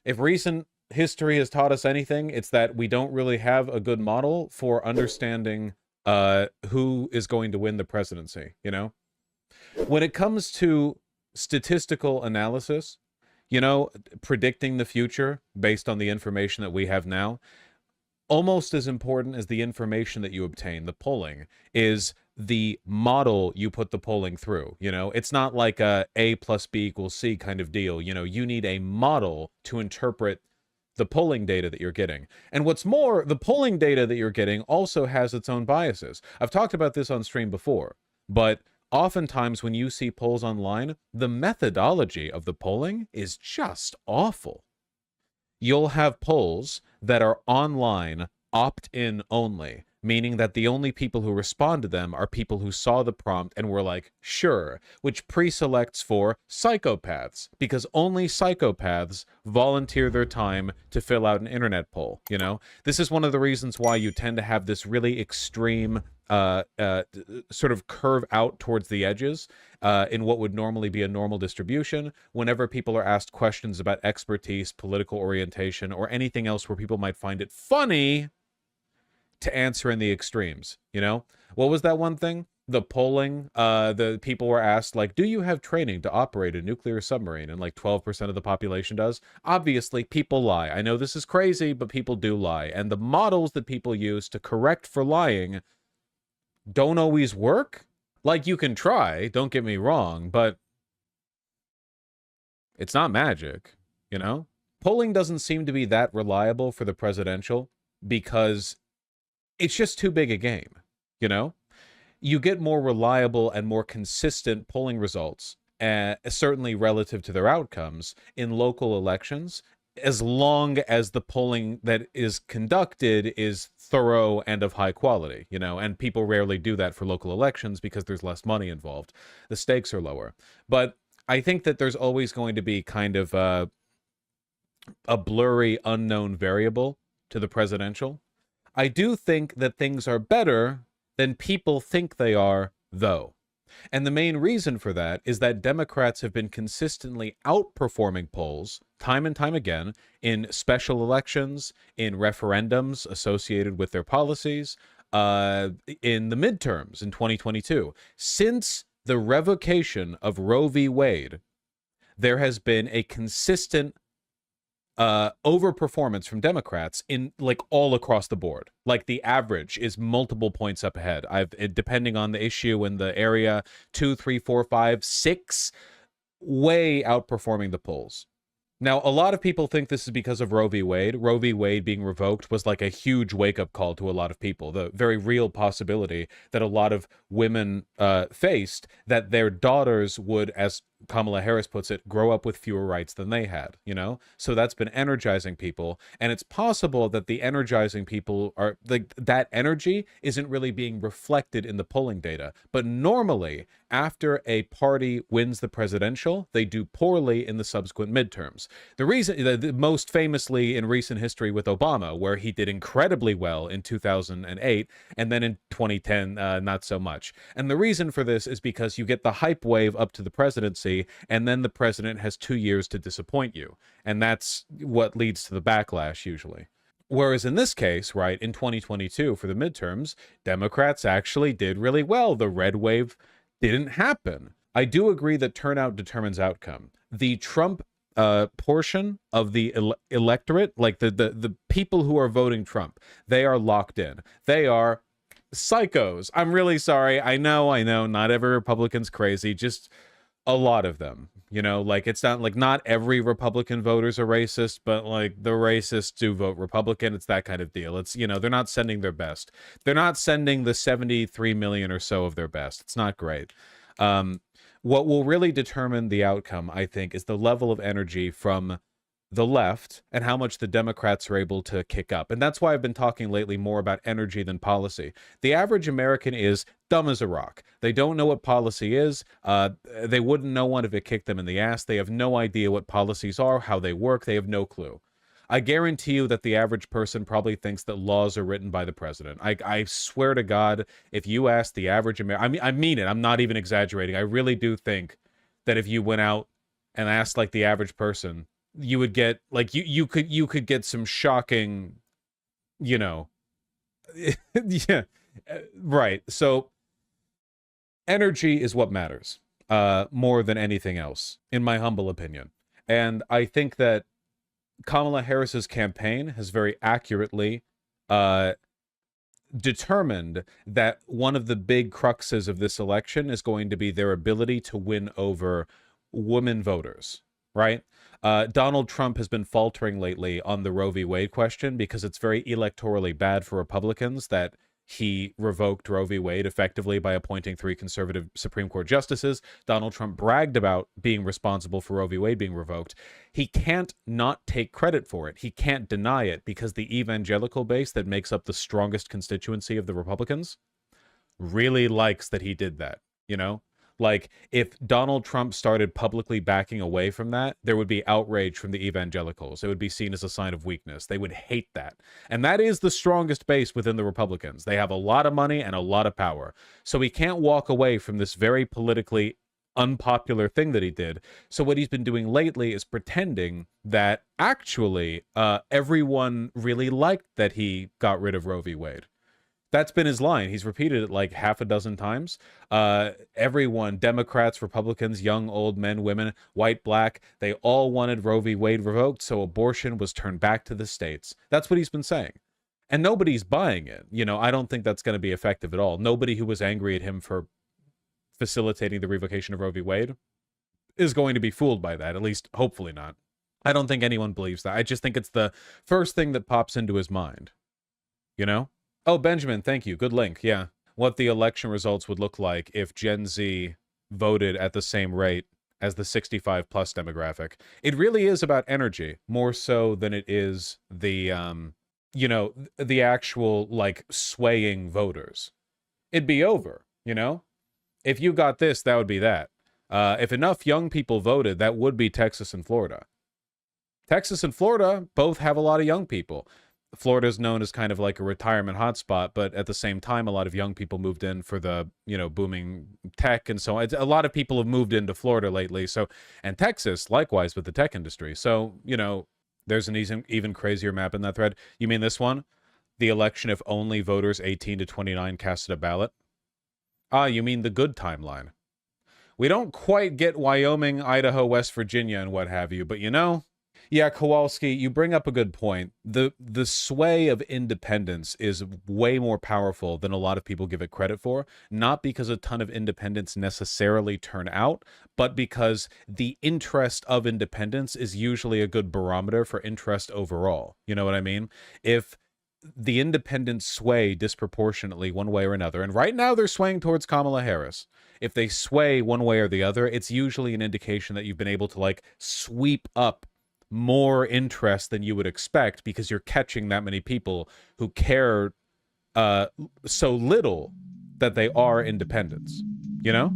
If recent history has taught us anything, it's that we don't really have a good model for understanding who is going to win the presidency, you know? When it comes to statistical analysis, you know, predicting the future based on the information that we have now, almost as important as the information that you obtain, the polling, is the model you put the polling through. You know, it's not like A plus B equals C kind of deal. You know, you need a model to interpret the polling data that you're getting. And what's more, the polling data that you're getting also has its own biases. I've talked about this on stream before, but oftentimes when you see polls online, the methodology of the polling is just awful. You'll have polls that are online opt-in only, meaning that the only people who respond to them are people who saw the prompt and were like, sure, which pre-selects for psychopaths, because only psychopaths volunteer their time to fill out an internet poll, you know? This is one of the reasons why you tend to have this really extreme sort of curve out towards the edges in what would normally be a normal distribution whenever people are asked questions about expertise, political orientation, or anything else where people might find it funny to answer in the extremes, you know? What was that one thing? The polling, the people were asked, like, do you have training to operate a nuclear submarine? And like 12% of the population does. Obviously, people lie. I know this is crazy, but people do lie. And the models that people use to correct for lying don't always work. Like, you can try, don't get me wrong, but it's not magic, you know? Polling doesn't seem to be that reliable for the presidential because it's just too big a game, you know? You get more reliable and more consistent polling results, certainly relative to their outcomes, in local elections, as long as the polling that is conducted is thorough and of high quality, you know, and people rarely do that for local elections because there's less money involved. The stakes are lower. But I think that there's always going to be kind of a blurry, unknown variable to the presidential. I do think that things are better than people think they are, though. And the main reason for that is that Democrats have been consistently outperforming polls time and time again in special elections, in referendums associated with their policies, in the midterms in 2022. Since the revocation of Roe v. Wade, there has been a consistent overperformance from Democrats in like all across the board. Like the average is multiple points up ahead. Depending on the issue and the area, 2, 3, 4, 5, 6, way outperforming the polls. Now, a lot of people think this is because of Roe v. Wade. Roe v. Wade being revoked was like a huge wake-up call to a lot of people. The very real possibility that a lot of women faced, that their daughters would, as Kamala Harris puts it, grow up with fewer rights than they had, you know? So that's been energizing people. And it's possible that the energizing people are, like, that energy isn't really being reflected in the polling data. But normally, after a party wins the presidential, they do poorly in the subsequent midterms. The reason, most famously in recent history with Obama, where he did incredibly well in 2008, and then in 2010, not so much. And the reason for this is because you get the hype wave up to the presidency, and then the president has 2 years to disappoint you. And that's what leads to the backlash, usually. Whereas in this case, right, in 2022 for the midterms, Democrats actually did really well. The red wave didn't happen. I do agree that turnout determines outcome. The Trump portion of the electorate, like the people who are voting Trump, they are locked in. They are psychos. I'm really sorry. I know, not every Republican's crazy, just a lot of them, you know, like it's not like not every Republican voters are racist, but like the racists do vote Republican. It's that kind of deal. It's, you know, they're not sending their best. They're not sending the 73 million or so of their best. It's not great. What will really determine the outcome, I think, is the level of energy from the left and how much the Democrats are able to kick up. And that's why I've been talking lately more about energy than policy. The average American is dumb as a rock. They don't know what policy is. They wouldn't know one if it kicked them in the ass. They have no idea what policies are, how they work. They have no clue. I guarantee you that the average person probably thinks that laws are written by the president. I swear to God, if you ask the average American, I mean it, I'm not even exaggerating. I really do think that if you went out and asked like the average person, you would get like you could get some shocking, you know, yeah, right. So energy is what matters, more than anything else, in my humble opinion. And I think that Kamala Harris's campaign has very accurately determined that one of the big cruxes of this election is going to be their ability to win over women voters, right? Donald Trump has been faltering lately on the Roe v. Wade question because it's very electorally bad for Republicans that he revoked Roe v. Wade effectively by appointing 3 conservative Supreme Court justices. Donald Trump bragged about being responsible for Roe v. Wade being revoked. He can't not take credit for it. He can't deny it because the evangelical base that makes up the strongest constituency of the Republicans really likes that he did that, you know? Like, if Donald Trump started publicly backing away from that, there would be outrage from the evangelicals. It would be seen as a sign of weakness. They would hate that. And that is the strongest base within the Republicans. They have a lot of money and a lot of power. So he can't walk away from this very politically unpopular thing that he did. So what he's been doing lately is pretending that actually everyone really liked that he got rid of Roe v. Wade. That's been his line. He's repeated it like half a dozen times. Everyone, Democrats, Republicans, young, old, men, women, white, black, they all wanted Roe v. Wade revoked, so abortion was turned back to the states. That's what he's been saying. And nobody's buying it. You know, I don't think that's going to be effective at all. Nobody who was angry at him for facilitating the revocation of Roe v. Wade is going to be fooled by that, at least hopefully not. I don't think anyone believes that. I just think it's the first thing that pops into his mind, you know? Oh, Benjamin, thank you. Good link. Yeah. What the election results would look like if Gen Z voted at the same rate as the 65 plus demographic. It really is about energy more so than it is the, you know, the actual like swaying voters. It'd be over, you know? If you got this, that would be that. If enough young people voted, that would be Texas and Florida. Texas and Florida both have a lot of young people. Florida is known as kind of like a retirement hotspot, but at the same time, a lot of young people moved in for the, you know, booming tech and so on. A lot of people have moved into Florida lately. So, and Texas, likewise with the tech industry. So, you know, there's an even crazier map in that thread. You mean this one? The election if only voters 18 to 29 casted a ballot? Ah, you mean the good timeline. We don't quite get Wyoming, Idaho, West Virginia, and what have you, but you know... Yeah, Kowalski, you bring up a good point. The sway of independence is way more powerful than a lot of people give it credit for, not because a ton of independents necessarily turn out, but because the interest of independence is usually a good barometer for interest overall. You know what I mean? If the independents sway disproportionately one way or another, and right now they're swaying towards Kamala Harris. If they sway one way or the other, it's usually an indication that you've been able to like sweep up more interest than you would expect because you're catching that many people who care so little that they are independents, you know?